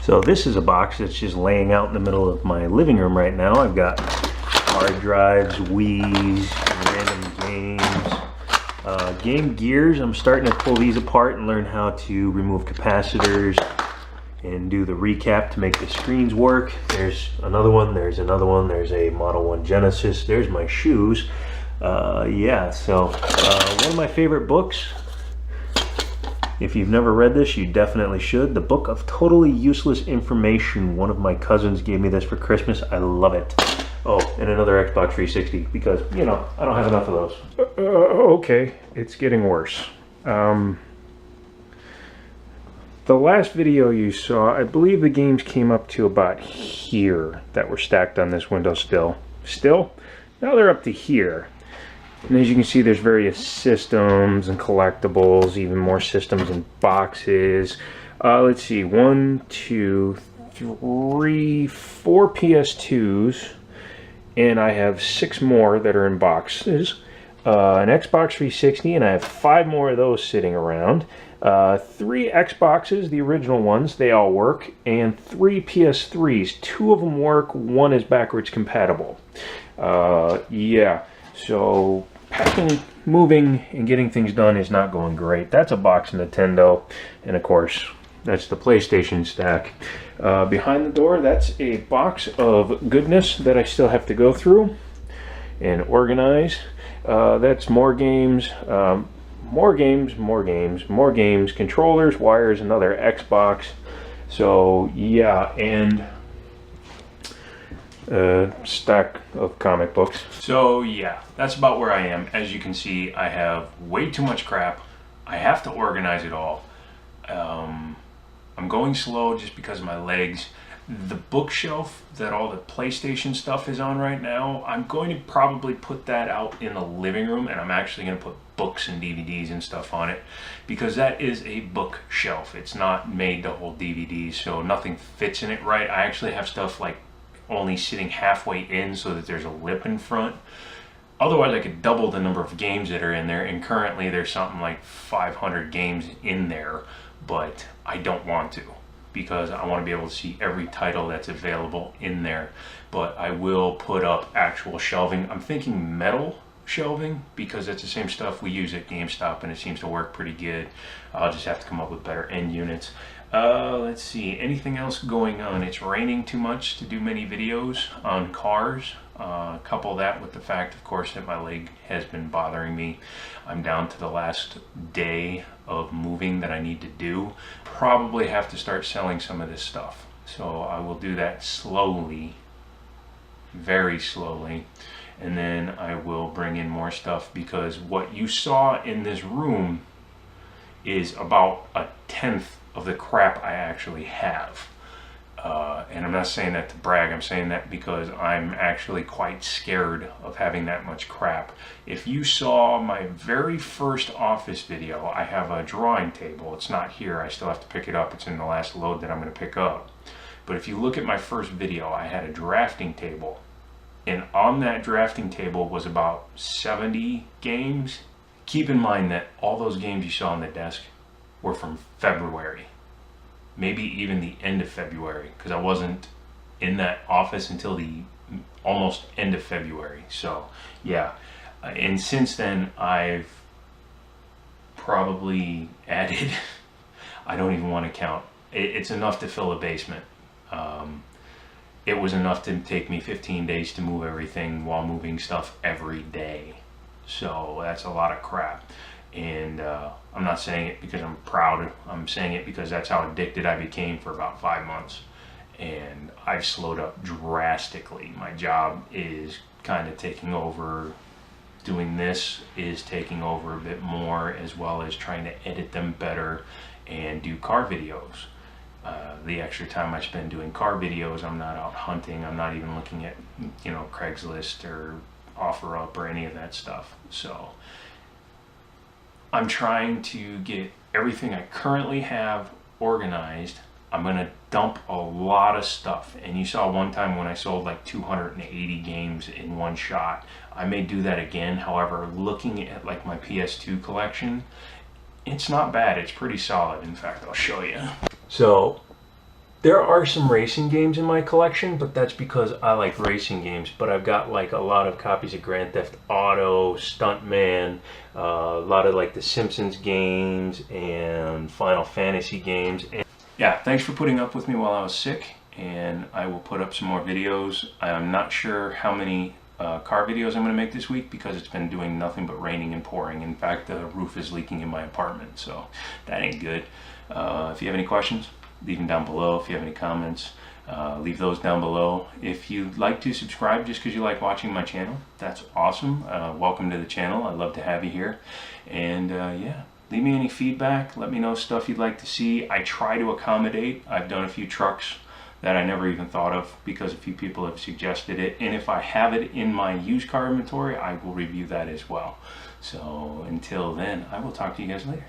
So this is a box that's just laying out in the middle of my living room right now. I've got hard drives, Wii's, random games, Game Gears. I'm starting to pull these apart and learn how to remove capacitors and do the recap to make the screens work. There's another one, there's another one, there's a Model 1 Genesis, there's my shoes. Yeah, so one of my favorite books, if you've never read this, you definitely should. The Book of Totally Useless Information. One of my cousins gave me this for Christmas. I love it. Oh, and another Xbox 360 because, you know, I don't have enough of those. Okay, it's getting worse. The last video you saw, I believe the games came up to about here that were stacked on this windowsill. Now they're up to here. And as you can see, there's various systems and collectibles, even more systems and boxes. Let's see, 1, 2, 3, 4 PS2s, and I have 6 more that are in boxes. An Xbox 360, and I have 5 more of those sitting around. 3 Xboxes, the original ones, they all work, and 3 PS3s. 2 of them work, 1 is backwards compatible. Yeah, so packing, moving, and getting things done is not going great. That's a box of Nintendo, and of course, that's the PlayStation stack. Behind the door, that's a box of goodness that I still have to go through and organize. That's more games, more games, controllers, wires, another Xbox. So yeah, and stack of comic books. So yeah, that's about where I am. As you can see, I have way too much crap. I have to organize it all. I'm going slow just because of my legs. The bookshelf that all the PlayStation stuff is on right now, I'm going to probably put that out in the living room, and I'm actually going to put books and DVDs and stuff on it because that is a bookshelf. It's not made to hold DVDs, so nothing fits in it right. I actually have stuff like only sitting halfway in so that there's a lip in front. Otherwise, I could double the number of games that are in there, and currently there's something like 500 games in there, but I don't want to because I want to be able to see every title that's available in there. But I will put up actual shelving. I'm thinking metal shelving because it's the same stuff we use at GameStop and it seems to work pretty good. I'll just have to come up with better end units. Let's see, anything else going on? It's raining too much to do many videos on cars. Couple that with the fact, of course, that my leg has been bothering me. I'm down to the last day of moving that I need to do. Probably have to start selling some of this stuff. So I will do that slowly, very slowly. And then I will bring in more stuff because what you saw in this room is about 1/10 of the crap I actually have. And I'm not saying that to brag, I'm saying that because I'm actually quite scared of having that much crap. If you saw my very first office video, I have a drawing table. It's not here, I still have to pick it up. It's in the last load that I'm going to pick up. But if you look at my first video, I had a drafting table. And on that drafting table was about 70 games. Keep in mind that all those games you saw on the desk were from February. Maybe even the end of February, because I wasn't in that office until the almost end of February. So yeah, and since then I've probably added, I don't even want to count, it's enough to fill a basement. It was enough to take me 15 days to move everything while moving stuff every day. So that's a lot of crap. And I'm not saying it because I'm proud. I'm saying it because that's how addicted I became for about 5 months. And I've slowed up drastically. My job is kind of taking over. Doing this is taking over a bit more, as well as trying to edit them better and do car videos. The extra time I spend doing car videos, I'm not out hunting. I'm not even looking at, you know, Craigslist or OfferUp or any of that stuff. So I'm trying to get everything I currently have organized. I'm going to dump a lot of stuff. And you saw one time when I sold like 280 games in one shot. I may do that again. However, looking at like my PS2 collection, it's not bad. It's pretty solid. In fact, I'll show you. So There are some racing games in my collection, but that's because I like racing games. But I've got like a lot of copies of Grand Theft Auto, Stuntman, a lot of like the Simpsons games and Final Fantasy games. And yeah, thanks for putting up with me while I was sick, and I will put up some more videos. I'm not sure how many car videos I'm going to make this week because it's been doing nothing but raining and pouring. In fact, the roof is leaking in my apartment, so that ain't good. If you have any questions, leave them down below. If you have any comments, leave those down below. If you'd like to subscribe just because you like watching my channel, that's awesome. Welcome to the channel. I'd love to have you here. And yeah, leave me any feedback. Let me know stuff you'd like to see. I try to accommodate. I've done a few trucks that I never even thought of because a few people have suggested it. And if I have it in my used car inventory, I will review that as well. So until then, I will talk to you guys later.